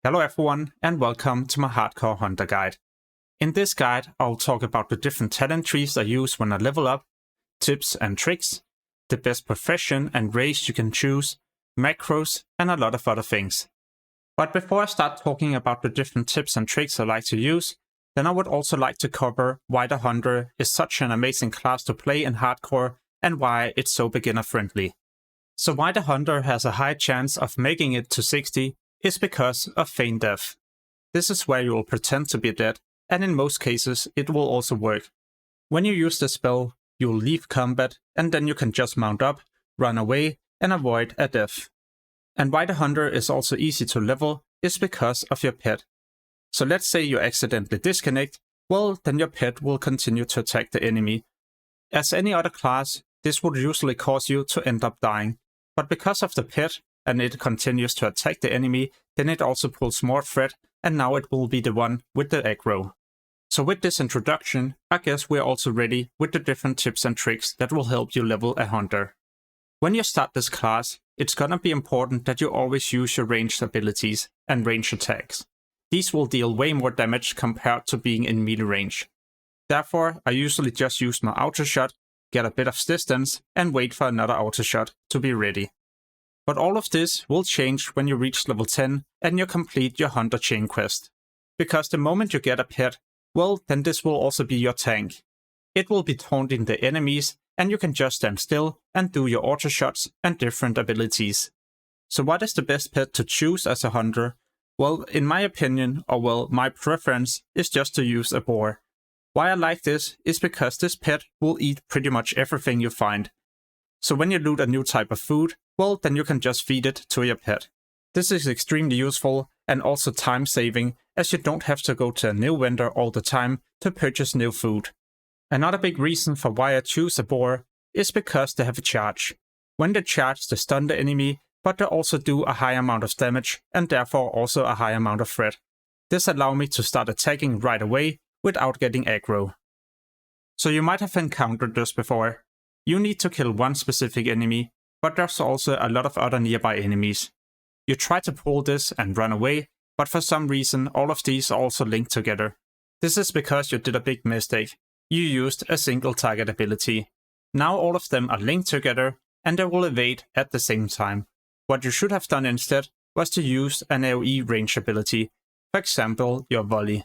Hello everyone and welcome to my Hardcore Hunter guide. In this guide I'll talk about the different talent trees I use when I level up, tips and tricks, the best profession and race you can choose, macros and a lot of other things. But before I start talking about the different tips and tricks I like to use, then I would also like to cover why the Hunter is such an amazing class to play in Hardcore and why it's so beginner friendly. So why the Hunter has a high chance of making it to 60 is because of feign death. This is where you will pretend to be dead, and in most cases it will also work. When you use the spell, you will leave combat and then you can just mount up, run away and avoid a death. And why the Hunter is also easy to level is because of your pet. So let's say you accidentally disconnect, well then your pet will continue to attack the enemy. As any other class, this would usually cause you to end up dying, but because of the pet, and it continues to attack the enemy, then it also pulls more threat, and now it will be the one with the aggro. So with this introduction, I guess we're also ready with the different tips and tricks that will help you level a Hunter. When you start this class, it's gonna be important that you always use your ranged abilities and ranged attacks. These will deal way more damage compared to being in melee range. Therefore, I usually just use my auto shot, get a bit of distance, and wait for another auto shot to be ready. But all of this will change when you reach level 10 and you complete your Hunter chain quest. Because the moment you get a pet, well then this will also be your tank. It will be taunting the enemies and you can just stand still and do your auto shots and different abilities. So what is the best pet to choose as a Hunter? Well, in my opinion, or well, my preference is just to use a boar. Why I like this is because this pet will eat pretty much everything you find. So when you loot a new type of food, well then you can just feed it to your pet. This is extremely useful and also time saving, as you don't have to go to a new vendor all the time to purchase new food. Another big reason for why I choose a boar is because they have a charge. When they charge, they stun the enemy, but they also do a high amount of damage and therefore also a high amount of threat. This allows me to start attacking right away without getting aggro. So you might have encountered this before. You need to kill one specific enemy, but there's also a lot of other nearby enemies. You try to pull this and run away, but for some reason all of these are also linked together. This is because you did a big mistake. You used a single target ability. Now all of them are linked together and they will evade at the same time. What you should have done instead was to use an AoE range ability, for example your volley.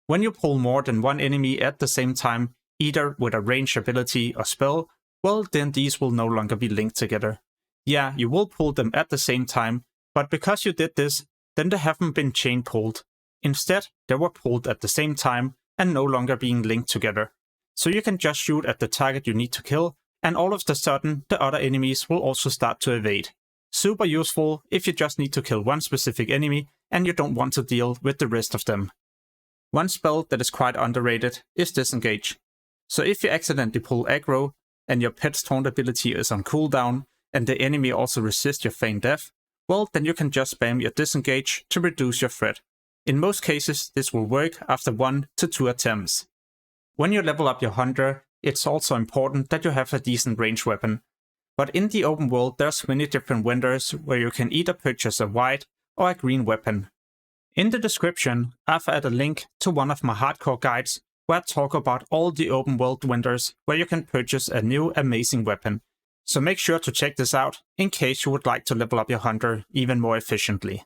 When you pull more than one enemy at the same time, either with a range ability or spell, well then these will no longer be linked together. Yeah, you will pull them at the same time, but because you did this, then they haven't been chain pulled. Instead, they were pulled at the same time and no longer being linked together. So you can just shoot at the target you need to kill, and all of a sudden the other enemies will also start to evade. Super useful if you just need to kill one specific enemy and you don't want to deal with the rest of them. One spell that is quite underrated is Disengage. So if you accidentally pull aggro, and your pet's taunt ability is on cooldown, and the enemy also resists your feign death, well then you can just spam your disengage to reduce your threat. In most cases this will work after 1 to 2 attempts. When you level up your Hunter, it's also important that you have a decent range weapon. But in the open world there's many different vendors where you can either purchase a white or a green weapon. In the description I've added a link to one of my hardcore guides where I talk about all the open world vendors where you can purchase a new amazing weapon. So make sure to check this out in case you would like to level up your Hunter even more efficiently.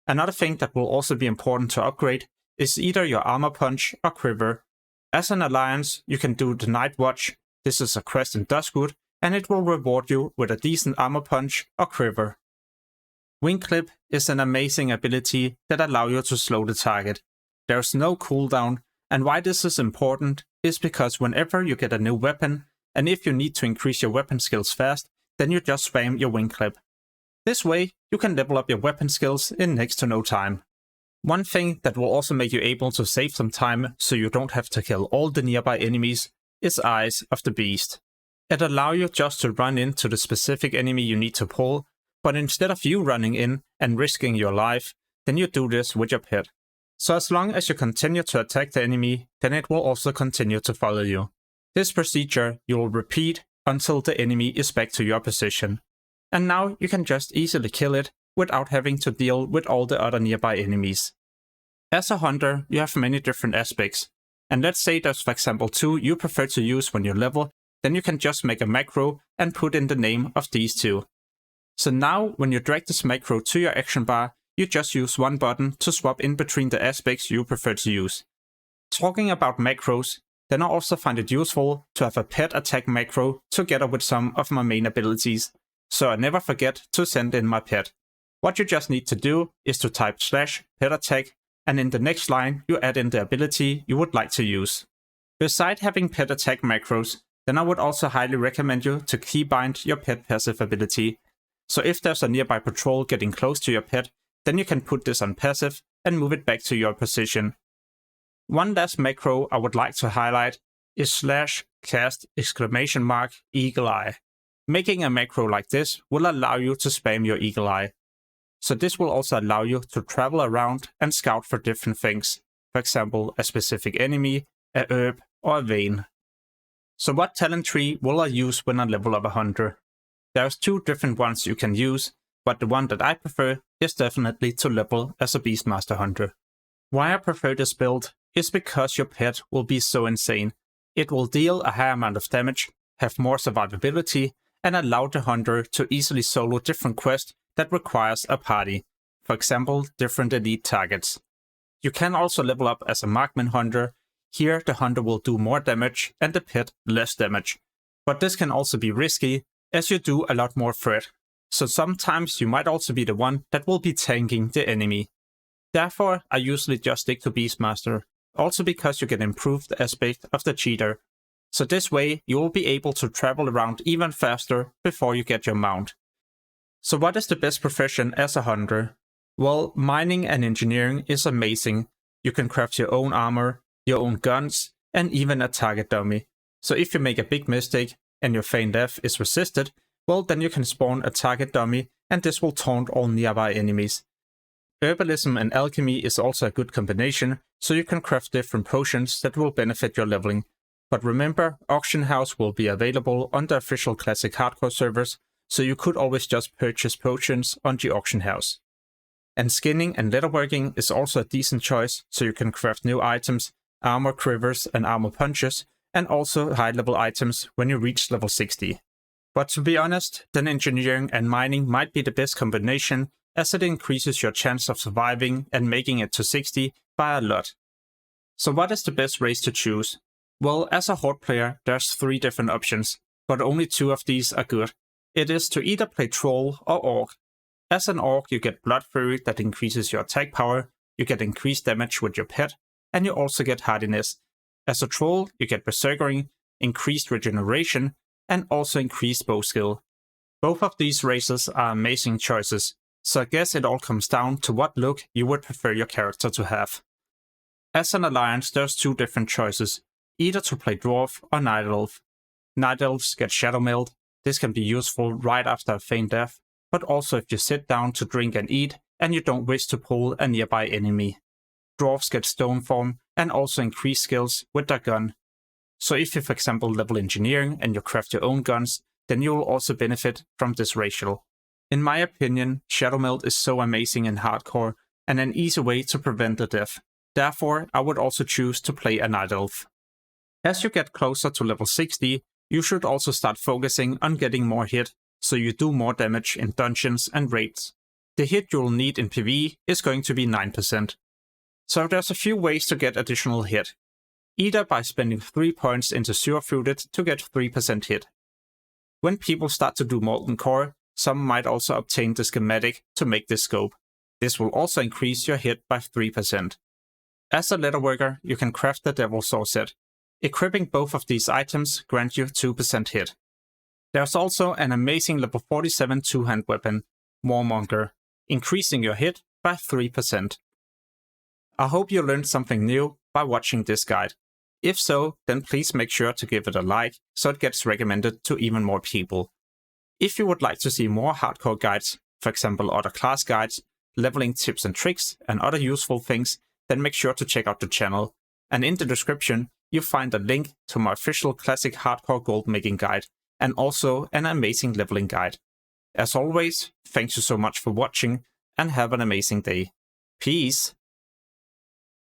Another thing that will also be important to upgrade is either your armor punch or quiver. As an alliance, you can do the Night Watch. This is a quest in Duskwood and it will reward you with a decent armor punch or quiver. Wing Clip is an amazing ability that allows you to slow the target. There's no cooldown. And why this is important is because whenever you get a new weapon, and if you need to increase your weapon skills fast, then you just spam your wing clip. This way, you can level up your weapon skills in next to no time. One thing that will also make you able to save some time so you don't have to kill all the nearby enemies is Eyes of the Beast. It allows you just to run into the specific enemy you need to pull, but instead of you running in and risking your life, then you do this with your pet. So as long as you continue to attack the enemy, then it will also continue to follow you. This procedure you will repeat until the enemy is back to your position. And now you can just easily kill it without having to deal with all the other nearby enemies. As a hunter, you have many different aspects, and let's say there's for example 2 you prefer to use when you level, then you can just make a macro and put in the name of these 2. So now when you drag this macro to your action bar, you just use one button to swap in between the aspects you prefer to use. Talking about macros, then I also find it useful to have a pet attack macro together with some of my main abilities, so I never forget to send in my pet. What you just need to do is to type /pet attack, and in the next line you add in the ability you would like to use. Besides having pet attack macros, then I would also highly recommend you to keybind your pet passive ability. So if there's a nearby patrol getting close to your pet, then you can put this on passive and move it back to your position. One last macro I would like to highlight is /cast eagle eye. Making a macro like this will allow you to spam your eagle eye. So this will also allow you to travel around and scout for different things, for example a specific enemy, a herb or a vein. So what talent tree will I use when I level up a hunter? There's 2 different ones you can use, but the one that I prefer is definitely to level as a Beastmaster hunter. Why I prefer this build is because your pet will be so insane. It will deal a high amount of damage, have more survivability, and allow the hunter to easily solo different quests that requires a party, for example different elite targets. You can also level up as a marksman hunter. Here the hunter will do more damage and the pet less damage, but this can also be risky as you do a lot more threat, so sometimes you might also be the one that will be tanking the enemy. Therefore I usually just stick to Beastmaster, also because you get improved aspect of the cheater. So this way you will be able to travel around even faster before you get your mount. So what is the best profession as a hunter? Well, mining and engineering is amazing. You can craft your own armor, your own guns, and even a target dummy. So if you make a big mistake and your feign death is resisted, well then you can spawn a target dummy and this will taunt all nearby enemies. Herbalism and alchemy is also a good combination, so you can craft different potions that will benefit your leveling. But remember, Auction House will be available on the official Classic Hardcore servers, so you could always just purchase potions on the Auction House. And skinning and leatherworking is also a decent choice, so you can craft new items, armor quivers and armor punches, and also high level items when you reach level 60. But to be honest, then engineering and mining might be the best combination, as it increases your chance of surviving and making it to 60 by a lot. So what is the best race to choose? Well, as a Horde player, there's 3 different options, but only 2 of these are good. It is to either play Troll or Orc. As an Orc, you get Blood Fury that increases your attack power, you get increased damage with your pet, and you also get hardiness. As a Troll, you get Berserkering, increased regeneration, and also increased bow skill. Both of these races are amazing choices, so I guess it all comes down to what look you would prefer your character to have. As an Alliance, there's 2 different choices, either to play Dwarf or Night Elf. Night Elves get Shadow Meld. This can be useful right after a feign death, but also if you sit down to drink and eat and you don't wish to pull a nearby enemy. Dwarves get Stone Form and also increase skills with their gun. So if you for example level engineering and you craft your own guns, then you will also benefit from this racial. In my opinion, Shadow Meld is so amazing in hardcore and an easy way to prevent the death. Therefore, I would also choose to play a Night Elf. As you get closer to level 60, you should also start focusing on getting more hit, so you do more damage in dungeons and raids. The hit you'll need in PvE is going to be 9%. So there's a few ways to get additional hit. Either by spending 3 points into Surefruited to get 3% hit. When people start to do Molten Core, some might also obtain the schematic to make this scope. This will also increase your hit by 3%. As a leatherworker, you can craft the Devil Saw set. Equipping both of these items grants you 2% hit. There's also an amazing level 47 two-hand weapon, Warmonger, increasing your hit by 3%. I hope you learned something new by watching this guide. If so, then please make sure to give it a like so it gets recommended to even more people. If you would like to see more hardcore guides, for example other class guides, leveling tips and tricks, and other useful things, then make sure to check out the channel. And in the description, you'll find a link to my official Classic Hardcore Gold Making Guide, and also an amazing leveling guide. As always, thank you so much for watching and have an amazing day. Peace!